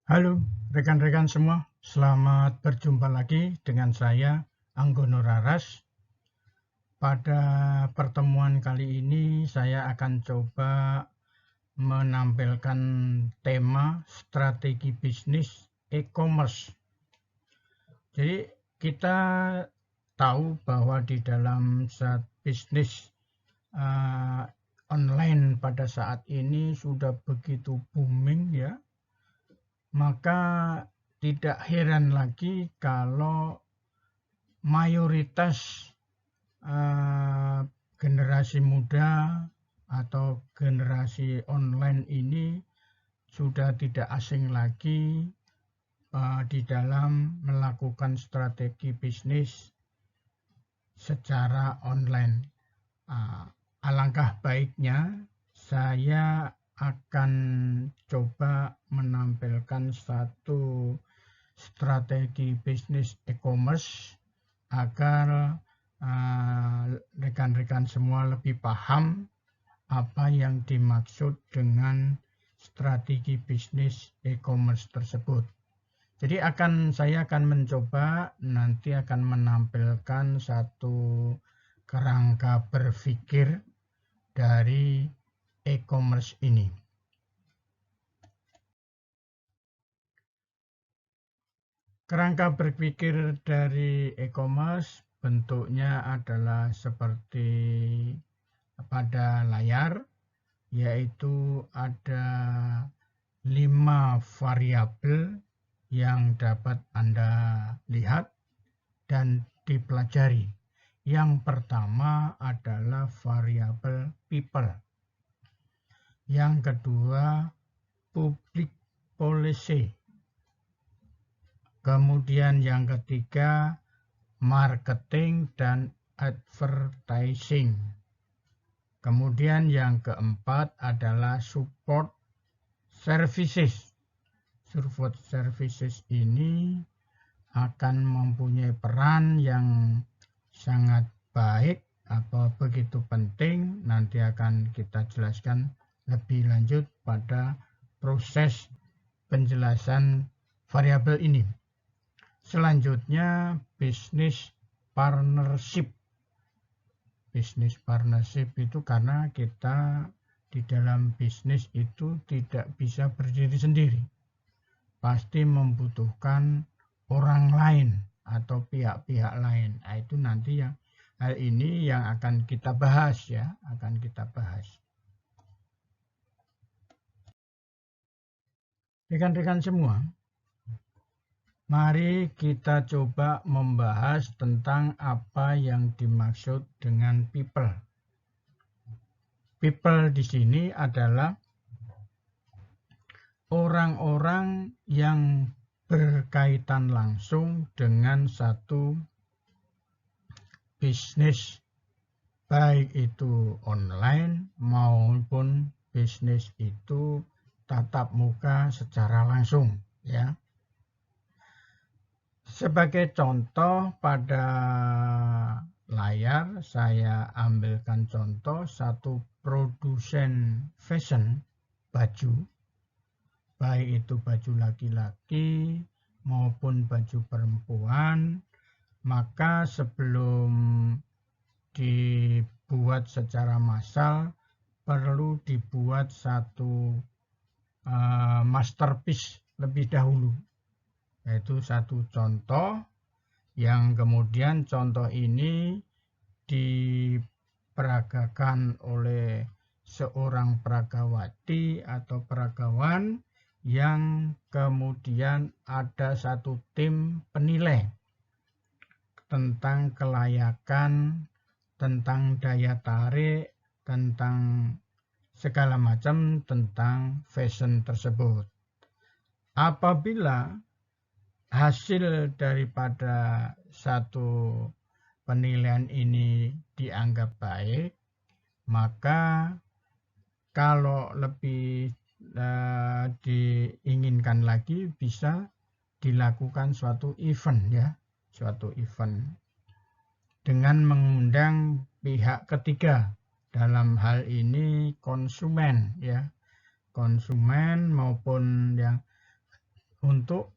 Halo rekan-rekan semua, selamat berjumpa lagi dengan saya Anggono Raras. Pada pertemuan kali ini saya akan coba menampilkan tema strategi bisnis e-commerce. Jadi kita tahu bahwa di dalam bisnis online pada saat ini sudah begitu booming ya. Maka tidak heran lagi kalau mayoritas generasi muda atau generasi online ini sudah tidak asing lagi di dalam melakukan strategi bisnis secara online. Alangkah baiknya saya akan coba menampilkan satu strategi bisnis e-commerce agar rekan-rekan semua lebih paham apa yang dimaksud dengan strategi bisnis e-commerce tersebut. Jadi saya akan mencoba nanti akan menampilkan satu kerangka berpikir dari e-commerce ini. Kerangka berpikir dari e-commerce bentuknya adalah seperti pada layar, yaitu ada 5 variabel yang dapat Anda lihat dan dipelajari. Yang pertama adalah variabel people. Yang kedua, public policy. Kemudian yang ketiga, marketing dan advertising. Kemudian yang keempat adalah support services. Support services ini akan mempunyai peran yang sangat baik atau begitu penting. Nanti akan kita jelaskan lebih lanjut pada proses penjelasan variabel ini. Selanjutnya, bisnis partnership. Bisnis partnership itu karena kita di dalam bisnis itu tidak bisa berdiri sendiri. Pasti membutuhkan orang lain atau pihak-pihak lain. Nah, itu nanti hal ini yang akan kita bahas ya, akan kita bahas. Rekan-rekan semua, mari kita coba membahas tentang apa yang dimaksud dengan people. People di sini adalah orang-orang yang berkaitan langsung dengan satu bisnis, baik itu online maupun bisnis itu tatap muka secara langsung, ya. Sebagai contoh pada layar saya ambilkan contoh satu produsen fashion baju, baik itu baju laki-laki maupun baju perempuan. Maka sebelum dibuat secara massal perlu dibuat satu masterpiece lebih dahulu. Yaitu satu contoh yang kemudian contoh ini diperagakan oleh seorang peragawati atau peragawan yang kemudian ada satu tim penilai tentang kelayakan, tentang daya tarik, tentang segala macam tentang fashion tersebut. Apabila hasil daripada satu penilaian ini dianggap baik, maka kalau lebih diinginkan lagi bisa dilakukan suatu event ya, suatu event dengan mengundang pihak ketiga, dalam hal ini konsumen ya, konsumen maupun yang untuk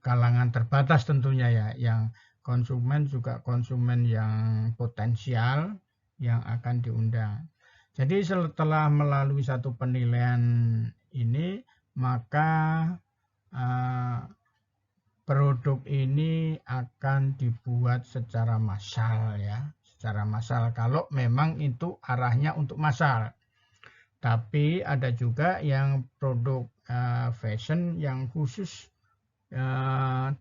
kalangan terbatas tentunya ya, yang konsumen juga konsumen yang potensial yang akan diundang. Jadi setelah melalui satu penilaian ini, maka produk ini akan dibuat secara massal ya, secara massal kalau memang itu arahnya untuk massal. Tapi ada juga yang produk fashion yang khusus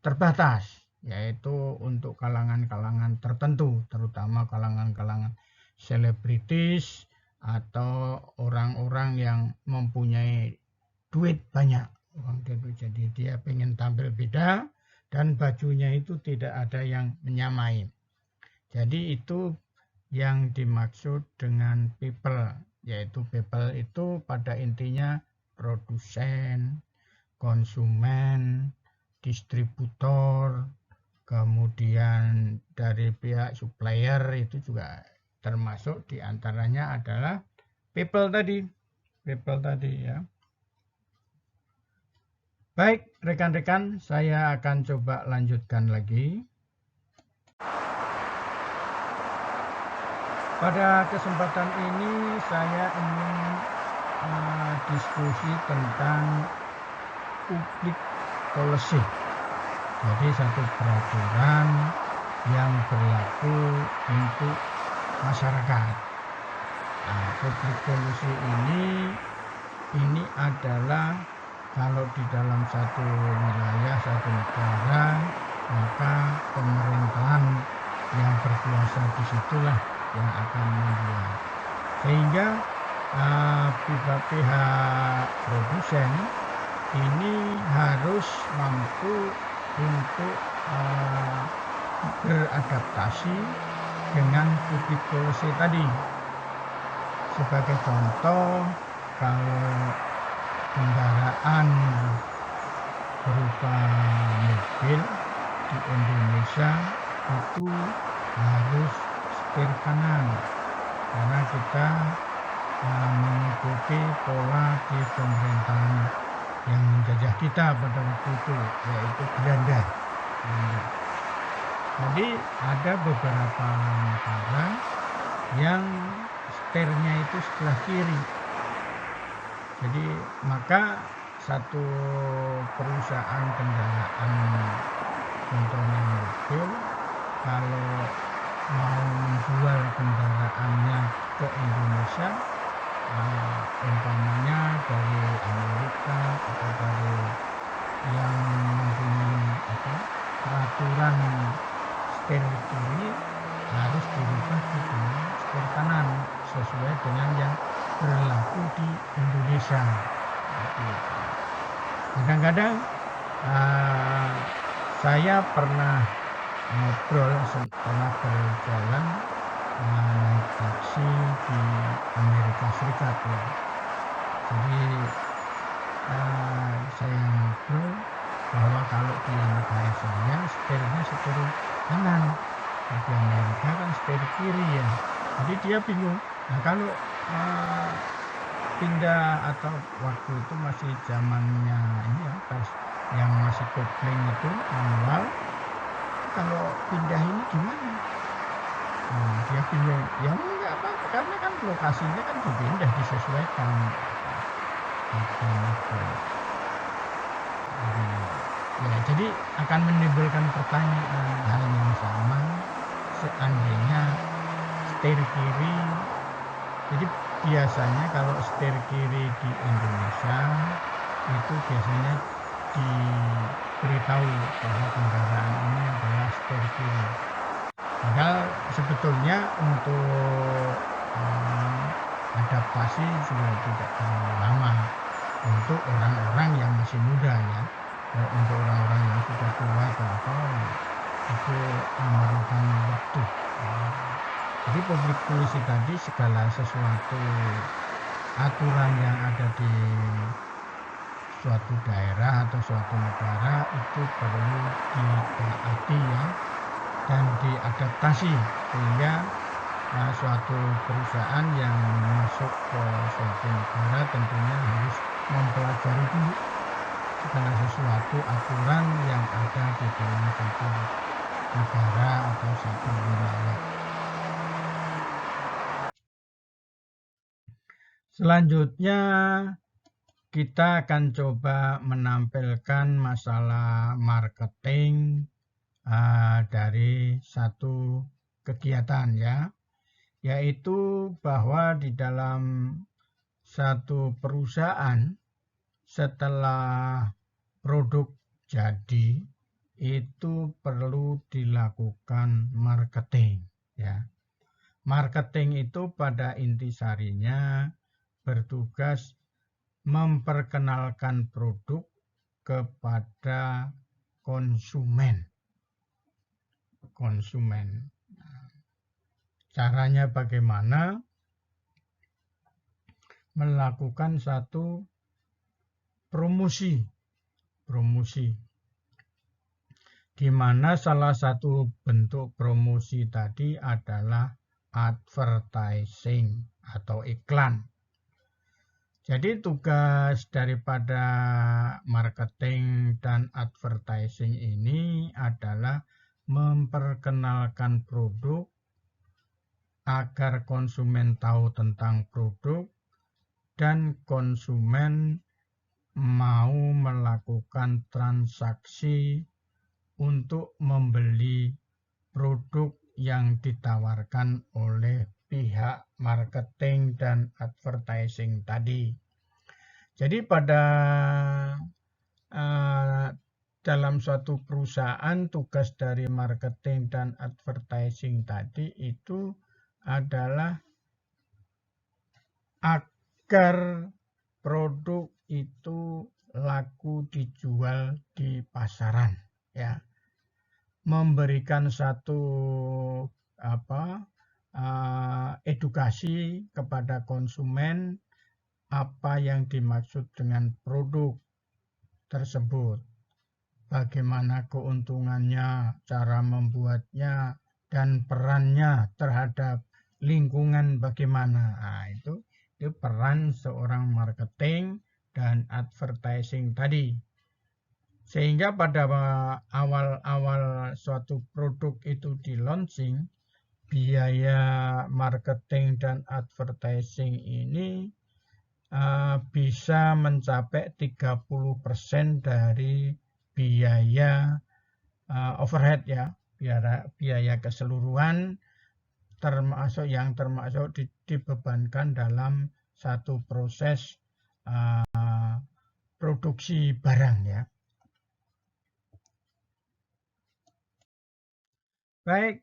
terbatas, yaitu untuk kalangan-kalangan tertentu, terutama kalangan-kalangan selebritis atau orang-orang yang mempunyai duit banyak. Jadi dia pengen tampil beda dan bajunya itu tidak ada yang menyamai. Jadi itu yang dimaksud dengan people, yaitu people itu pada intinya produsen, konsumen, distributor, kemudian dari pihak supplier itu juga termasuk diantaranya adalah people tadi ya. Baik rekan-rekan, saya akan coba lanjutkan lagi. Pada kesempatan ini saya ingin diskusi tentang public policy. Jadi satu peraturan yang berlaku untuk masyarakat. Public policy ini adalah kalau di dalam satu wilayah, satu negara, maka pemerintahan yang berkuasa disitulah yang akan membuat. Sehingga pihak produsen ini harus mampu untuk beradaptasi dengan public policy tadi. Sebagai contoh, kalau kendaraan berupa mobil di Indonesia itu harus setir kanan, karena kita mengikuti pola di pemerintahan yang menjajah kita pada waktu itu, yaitu Belanda. Jadi ada beberapa negara yang setirnya itu sebelah kiri. Jadi maka satu perusahaan kendaraan, contohnya mobil, kalau mau menjual kendaraannya ke Indonesia, umpamanya dari Amerika atau dari yang mempunyai peraturan setir kiri, harus dirubah ke setir kanan sesuai dengan yang berlaku di Indonesia. Kadang-kadang saya pernah berjalan naik taksi di Amerika Serikat ya. Jadi saya ngobrol bahwa kalau di negara saya setirnya setir kanan, di Amerika kan setir kiri ya. Jadi dia bingung. Nah kalau pindah atau waktu itu masih zamannya ini ya, yang masih kopling itu manual, kalau pindah ini gimana? Dia bingung. Ya enggak apa-apa, karena kan lokasinya kan dipindah, disesuaikan. Jadi akan menimbulkan pertanyaan hal yang sama seandainya setir kiri. Jadi biasanya kalau setir kiri di Indonesia itu biasanya diberitahu bahwa kendaraan ini adalah setir kiri. Padahal sebetulnya untuk adaptasi juga tidak terlalu lama untuk orang-orang yang masih muda ya. Untuk orang-orang yang sudah tua atau apa itu memerlukan waktu. Jadi public policy tadi segala sesuatu aturan yang ada di suatu daerah atau suatu negara itu perlu ditaati ya, dan diadaptasi sehingga suatu perusahaan yang masuk ke suatu negara tentunya harus mempelajari dulu segala sesuatu aturan yang ada di dalam satu negara atau satu wilayah. Selanjutnya kita akan coba menampilkan masalah marketing dari satu kegiatan ya, yaitu bahwa di dalam satu perusahaan setelah produk jadi itu perlu dilakukan marketing ya. Marketing itu pada intisarinya bertugas memperkenalkan produk kepada konsumen. Caranya bagaimana? Melakukan satu promosi, di mana salah satu bentuk promosi tadi adalah advertising atau iklan. Jadi tugas daripada marketing dan advertising ini adalah memperkenalkan produk agar konsumen tahu tentang produk dan konsumen mau melakukan transaksi untuk membeli produk yang ditawarkan oleh pihak marketing dan advertising tadi. Jadi pada dalam suatu perusahaan tugas dari marketing dan advertising tadi itu adalah agar produk itu laku dijual di pasaran ya. Memberikan satu edukasi kepada konsumen apa yang dimaksud dengan produk tersebut, bagaimana keuntungannya, cara membuatnya, dan perannya terhadap lingkungan bagaimana. Nah, itu peran seorang marketing dan advertising tadi. Sehingga pada awal-awal suatu produk itu di launching, biaya marketing dan advertising ini bisa mencapai 30% dari biaya overhead ya, biaya keseluruhan termasuk dibebankan dalam satu proses produksi barang ya. Baik,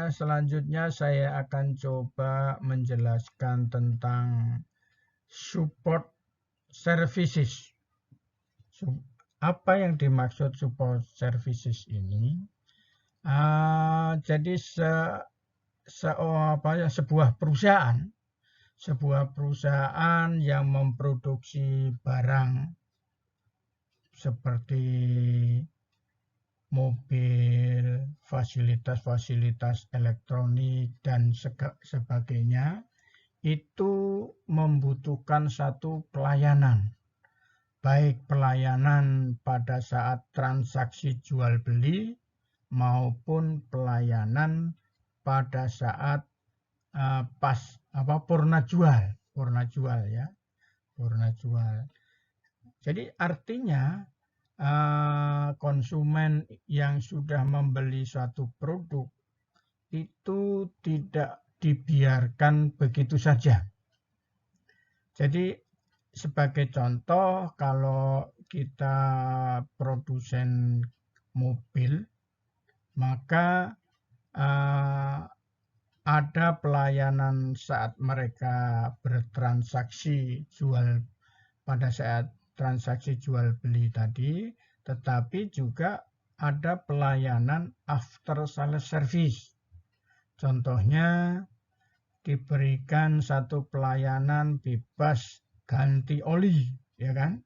selanjutnya saya akan coba menjelaskan tentang support services. Apa yang dimaksud support services ini? Jadi sebuah perusahaan yang memproduksi barang seperti mobil, fasilitas-fasilitas elektronik, dan sebagainya, itu membutuhkan satu pelayanan. Baik pelayanan pada saat transaksi jual beli maupun pelayanan pada saat purna jual ya. Jadi artinya konsumen yang sudah membeli suatu produk itu tidak dibiarkan begitu saja. Jadi sebagai contoh, kalau kita produsen mobil, maka ada pelayanan saat mereka bertransaksi pada saat transaksi jual beli tadi, tetapi juga ada pelayanan after sales service. Contohnya diberikan satu pelayanan bebas ganti oli, ya kan?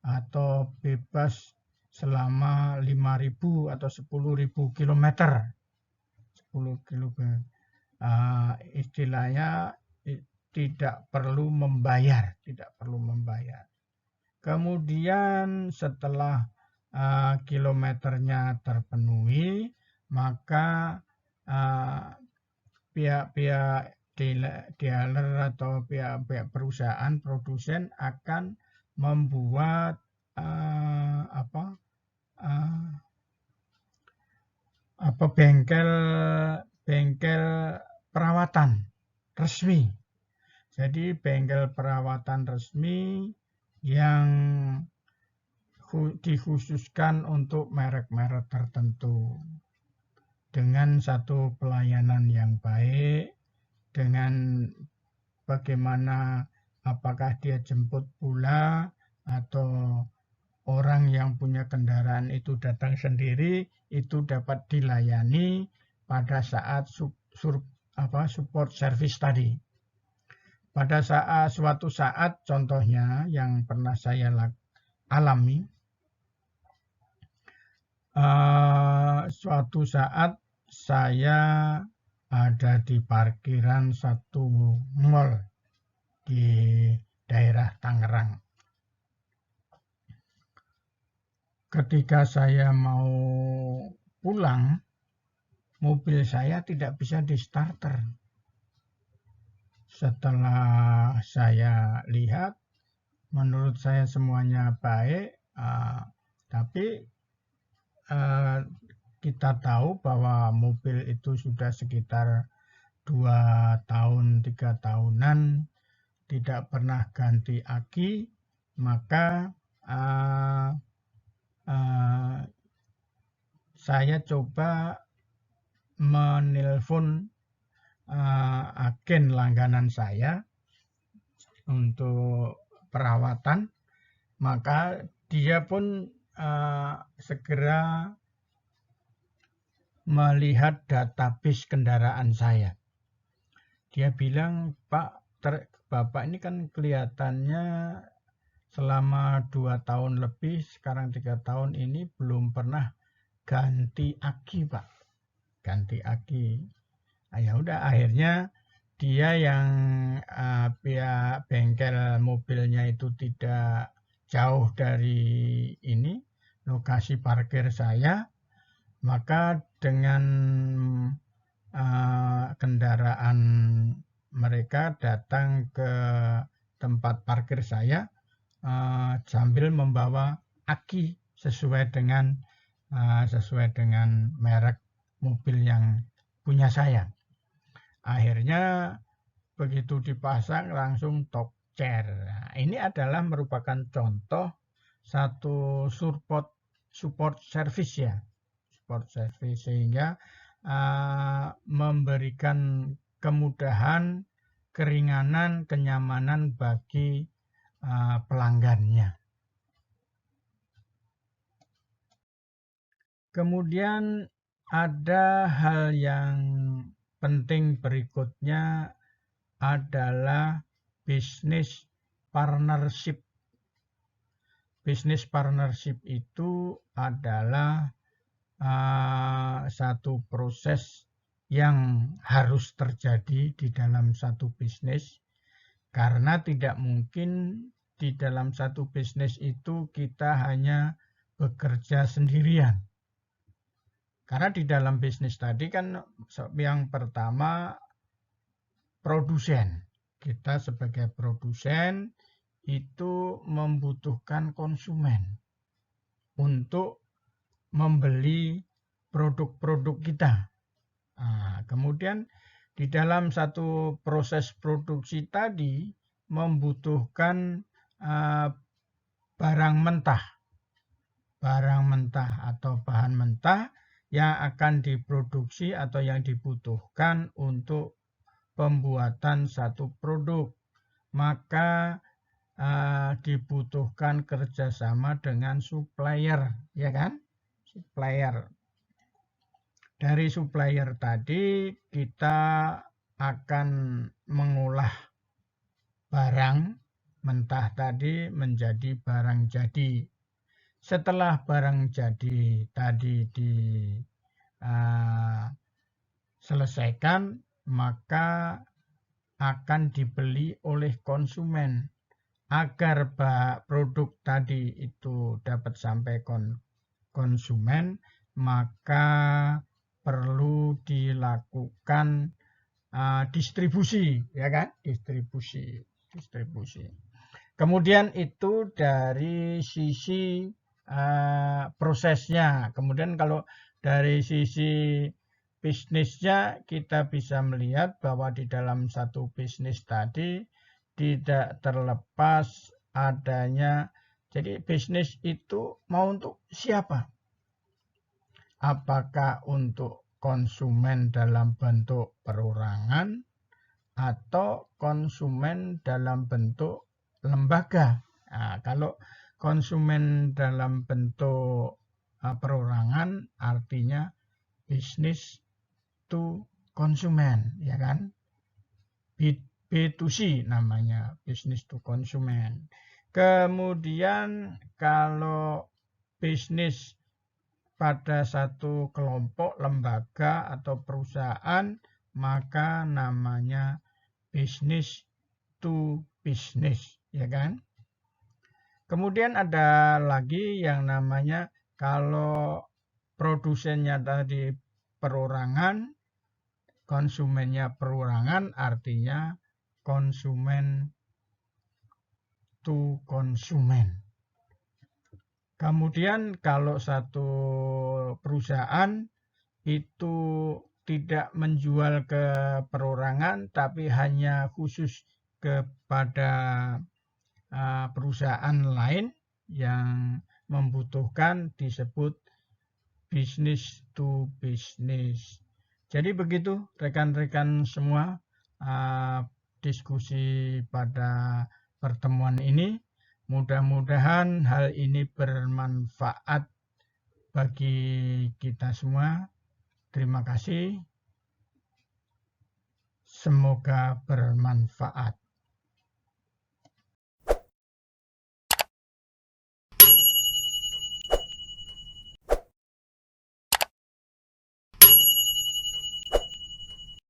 Atau bebas selama 5.000 atau 10.000 kilometer. 10 kilometer. Istilahnya tidak perlu membayar. Kemudian setelah kilometernya terpenuhi, maka pihak-pihak dealer atau pihak-pihak perusahaan produsen akan membuat bengkel perawatan resmi. Jadi bengkel perawatan resmi yang dikhususkan untuk merek-merek tertentu dengan satu pelayanan yang baik, dengan bagaimana apakah dia jemput pula atau orang yang punya kendaraan itu datang sendiri, itu dapat dilayani pada saat support service tadi. Pada suatu saat, contohnya yang pernah saya alami, suatu saat saya ada di parkiran satu mall di daerah Tangerang. Ketika saya mau pulang, mobil saya tidak bisa di starter. Setelah saya lihat, menurut saya semuanya baik, tapi kita tahu bahwa mobil itu sudah sekitar 2 tahun, 3 tahunan tidak pernah ganti aki, maka saya coba menelpon agen langganan saya untuk perawatan, maka dia pun segera melihat database kendaraan saya. Dia bilang, Pak, Bapak ini kan kelihatannya selama 2 tahun lebih, sekarang 3 tahun ini belum pernah ganti aki, Pak. Ganti aki. Ya udah, akhirnya dia yang pihak bengkel mobilnya itu tidak jauh dari lokasi parkir saya, maka dengan kendaraan mereka datang ke tempat parkir saya sambil membawa aki sesuai dengan merek mobil yang punya saya. Akhirnya begitu dipasang langsung top chair. Nah, ini adalah merupakan contoh satu support service ya. Support service sehingga memberikan kemudahan, keringanan, kenyamanan bagi pelanggannya. Kemudian ada hal yang penting berikutnya adalah business partnership. Business partnership itu adalah satu proses yang harus terjadi di dalam satu bisnis, karena tidak mungkin di dalam satu bisnis itu kita hanya bekerja sendirian. Karena di dalam bisnis tadi kan yang pertama produsen. Kita sebagai produsen itu membutuhkan konsumen untuk membeli produk-produk kita. Kemudian di dalam satu proses produksi tadi membutuhkan barang mentah atau bahan mentah yang akan diproduksi atau yang dibutuhkan untuk pembuatan satu produk. Maka dibutuhkan kerjasama dengan supplier, ya kan? Supplier. Dari supplier tadi kita akan mengolah barang mentah tadi menjadi barang jadi. Setelah barang jadi tadi diselesaikan, maka akan dibeli oleh konsumen. agar produk tadi itu dapat sampai konsumen, maka perlu dilakukan distribusi, ya kan? Distribusi. Kemudian itu dari sisi prosesnya. Kemudian kalau dari sisi bisnisnya, kita bisa melihat bahwa di dalam satu bisnis tadi tidak terlepas adanya, jadi bisnis itu mau untuk siapa? Apakah untuk konsumen dalam bentuk perorangan atau konsumen dalam bentuk lembaga? Nah, kalau konsumen dalam bentuk perorangan artinya bisnis to konsumen, ya kan? B2C namanya, bisnis to konsumen. Kemudian kalau bisnis pada satu kelompok, lembaga atau perusahaan, maka namanya bisnis to business, ya kan? Kemudian ada lagi yang namanya kalau produsennya tadi perorangan, konsumennya perorangan, artinya konsumen to konsumen. Kemudian kalau satu perusahaan itu tidak menjual ke perorangan, tapi hanya khusus kepada perusahaan lain yang membutuhkan, disebut business to business. Jadi begitu rekan-rekan semua diskusi pada pertemuan ini. Mudah-mudahan hal ini bermanfaat bagi kita semua. Terima kasih. Semoga bermanfaat.